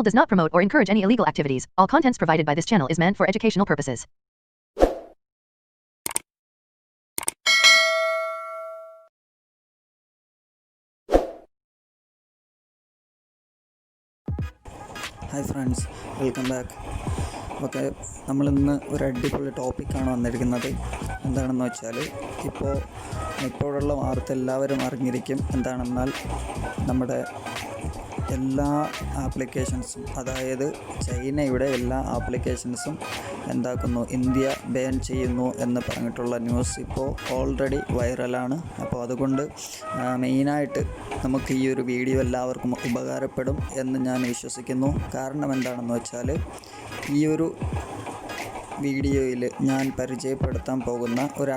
channel does not promote or encourage any illegal activities. All contents provided by this channel is meant for educational purposes. Hi friends, welcome back. Okay, നമ്മളിന്ന് ഒരു അടിപൊളി ടോപ്പിക്കാണ് വന്നിരിക്കുന്നത്. എന്താണെന്ന് വെച്ചാൽ ഇപ്പോഴുള്ള വാർത്ത എല്ലാവരും അറിഞ്ഞിരിക്കും. എന്താണെന്നാൽ നമ്മുടെ എല്ലാ ആപ്ലിക്കേഷൻസും, അതായത് ചൈനയുടെ എല്ലാ ആപ്ലിക്കേഷൻസും ഇന്ത്യ ബാൻ ചെയ്യുന്നു എന്ന് പറഞ്ഞിട്ടുള്ള ന്യൂസ് ഇപ്പോൾ ഓൾറെഡി വൈറലാണ്. അപ്പോൾ അതുകൊണ്ട് മെയിനായിട്ട് നമുക്ക് ഈ ഒരു വീഡിയോ എല്ലാവർക്കും ഉപകാരപ്പെടും എന്ന് ഞാൻ വിശ്വസിക്കുന്നു. കാരണം എന്താണെന്ന് വെച്ചാൽ ഈ ഒരു വീഡിയോയിൽ ഞാൻ പരിചയപ്പെടുത്താൻ പോകുന്ന ഒരു ആ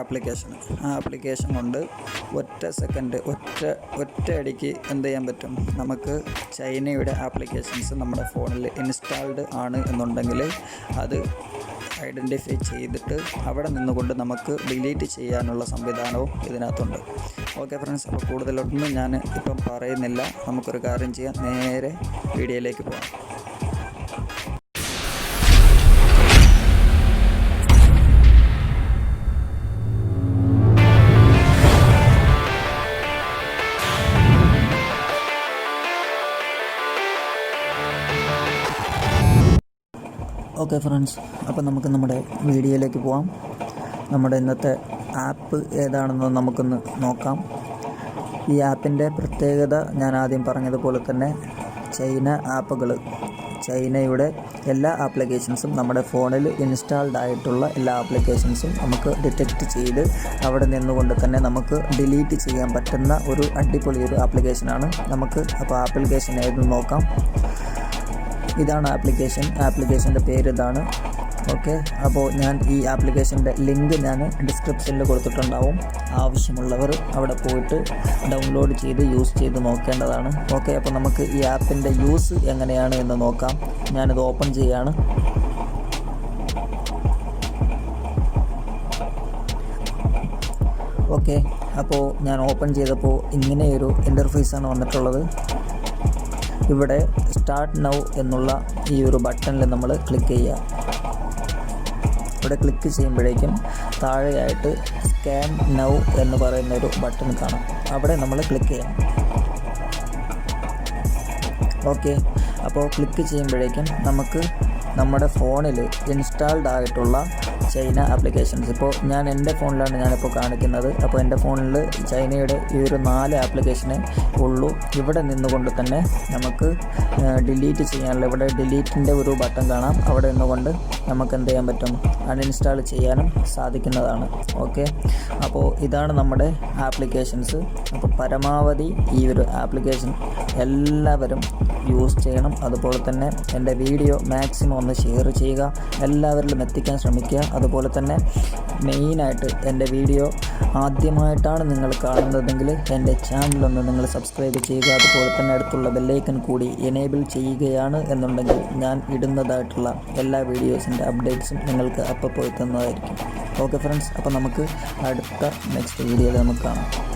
ആപ്ലിക്കേഷൻ കൊണ്ട് ഒറ്റയടിക്ക് എന്ത് ചെയ്യാൻ പറ്റും, നമുക്ക് ചൈനയുടെ ആപ്ലിക്കേഷൻസ് നമ്മുടെ ഫോണിൽ ഇൻസ്റ്റാൾഡ് ആണ് എന്നുണ്ടെങ്കിൽ അത് ഐഡൻറ്റിഫൈ ചെയ്തിട്ട് അവിടെ നിന്നുകൊണ്ട് നമുക്ക് ഡിലീറ്റ് ചെയ്യാനുള്ള സംവിധാനവും ഇതിനകത്തുണ്ട്. ഓക്കെ ഫ്രണ്ട്സ്, അപ്പോൾ കൂടുതലൊന്നും ഞാൻ ഇപ്പം പറയുന്നില്ല. നമുക്കൊരു കാര്യം ചെയ്യാം, നേരെ വീഡിയോയിലേക്ക് പോകാം. ഓക്കെ ഫ്രണ്ട്സ്, അപ്പോൾ നമുക്ക് നമ്മുടെ വീഡിയോയിലേക്ക് പോകാം. നമ്മുടെ ഇന്നത്തെ ആപ്പ് ഏതാണെന്ന് നമുക്കൊന്ന് നോക്കാം. ഈ ആപ്പിൻ്റെ പ്രത്യേകത ഞാൻ ആദ്യം പറഞ്ഞതുപോലെ തന്നെ ചൈനയുടെ എല്ലാ ആപ്ലിക്കേഷൻസും നമ്മുടെ ഫോണിൽ ഇൻസ്റ്റാൾഡ് ആയിട്ടുള്ള എല്ലാ ആപ്ലിക്കേഷൻസും നമുക്ക് ഡിറ്റക്റ്റ് ചെയ്ത് അവിടെ നിന്നുകൊണ്ട് തന്നെ നമുക്ക് ഡിലീറ്റ് ചെയ്യാൻ പറ്റുന്ന ഒരു അടിപൊളി ഒരു ആപ്ലിക്കേഷനാണ്. അപ്പോൾ ആപ്ലിക്കേഷൻ ഏതെന്ന് നോക്കാം. ഇതാണ് ആപ്ലിക്കേഷൻ്റെ പേര് ഇതാണ്. ഓക്കെ, അപ്പോൾ ഞാൻ ഈ ആപ്ലിക്കേഷൻ്റെ ലിങ്ക് ഞാൻ ഡിസ്ക്രിപ്ഷനിൽ കൊടുത്തിട്ടുണ്ടാവും. ആവശ്യമുള്ളവർ അവിടെ പോയിട്ട് ഡൗൺലോഡ് ചെയ്ത് യൂസ് ചെയ്ത് നോക്കേണ്ടതാണ്. ഓക്കെ, അപ്പോൾ നമുക്ക് ഈ ആപ്പിൻ്റെ യൂസ് എങ്ങനെയാണ് എന്ന് നോക്കാം. ഞാനിത് ഓപ്പൺ ചെയ്യാണ്. ഓക്കെ, അപ്പോൾ ഞാൻ ഓപ്പൺ ചെയ്തപ്പോൾ ഇങ്ങനെയൊരു ഇൻ്റർഫേസാണ് വന്നിട്ടുള്ളത്. ഇവിടെ സ്റ്റാർട്ട് നൗ എന്നുള്ള ഈ ഒരു ബട്ടണിൽ നമ്മൾ ക്ലിക്ക് ചെയ്യുക. ഇവിടെ ക്ലിക്ക് ചെയ്യുമ്പോഴേക്കും താഴെയായിട്ട് സ്കാൻ നൗ എന്ന് പറയുന്നൊരു ബട്ടൺ കാണാം. അവിടെ നമ്മൾ ക്ലിക്ക് ചെയ്യണം. ഓക്കെ, അപ്പോൾ ക്ലിക്ക് ചെയ്യുമ്പോഴേക്കും നമുക്ക് നമ്മുടെ ഫോണിൽ ഇൻസ്റ്റാൾഡ് ആയിട്ടുള്ള ചൈന ആപ്ലിക്കേഷൻസ്, ഇപ്പോൾ ഞാൻ എൻ്റെ ഫോണിലാണ് ഞാനിപ്പോൾ കാണിക്കുന്നത്. അപ്പോൾ എൻ്റെ ഫോണിൽ ചൈനയുടെ ഈ ഒരു 4 ആപ്ലിക്കേഷനേ ഉള്ളൂ. ഇവിടെ നിന്നുകൊണ്ട് തന്നെ നമുക്ക് ഡിലീറ്റ് ചെയ്യാനുള്ള, ഇവിടെ ഡിലീറ്റിൻ്റെ ഒരു ബട്ടൺ കാണാം. അവിടെ നിന്നുകൊണ്ട് നമുക്ക് എന്ത് ചെയ്യാൻ പറ്റും, അൺഇൻസ്റ്റാൾ ചെയ്യാനും സാധിക്കുന്നതാണ്. ഓക്കെ, അപ്പോൾ ഇതാണ് നമ്മുടെ ആപ്ലിക്കേഷൻസ്. അപ്പോൾ പരമാവധി ഈ ഒരു ആപ്ലിക്കേഷൻ എല്ലാവരും യൂസ് ചെയ്യണം. അതുപോലെ തന്നെ എൻ്റെ വീഡിയോ മാക്സിമം ഒന്ന് ഷെയർ ചെയ്യുക, എല്ലാവരിലും എത്തിക്കാൻ ശ്രമിക്കുക. അതുപോലെ തന്നെ മെയിനായിട്ട് എൻ്റെ വീഡിയോ ആദ്യമായിട്ടാണ് നിങ്ങൾ കാണുന്നതെങ്കിൽ എൻ്റെ ചാനലൊന്ന് നിങ്ങൾ സബ്സ്ക്രൈബ് ചെയ്യുക. അതുപോലെ തന്നെ അടുത്തുള്ള ബെല്ലൈക്കൺ കൂടി എനേബിൾ ചെയ്യുകയാണ് എന്നുണ്ടെങ്കിൽ ഞാൻ ഇടുന്നതായിട്ടുള്ള എല്ലാ വീഡിയോസിൻ്റെ അപ്ഡേറ്റ്സും നിങ്ങൾക്ക് അപ്പോൾ എത്തുന്നതായിരിക്കും. ഓക്കെ ഫ്രണ്ട്സ്, അപ്പോൾ നമുക്ക് അടുത്ത നെക്സ്റ്റ് വീഡിയോയിൽ നമുക്ക് കാണാം.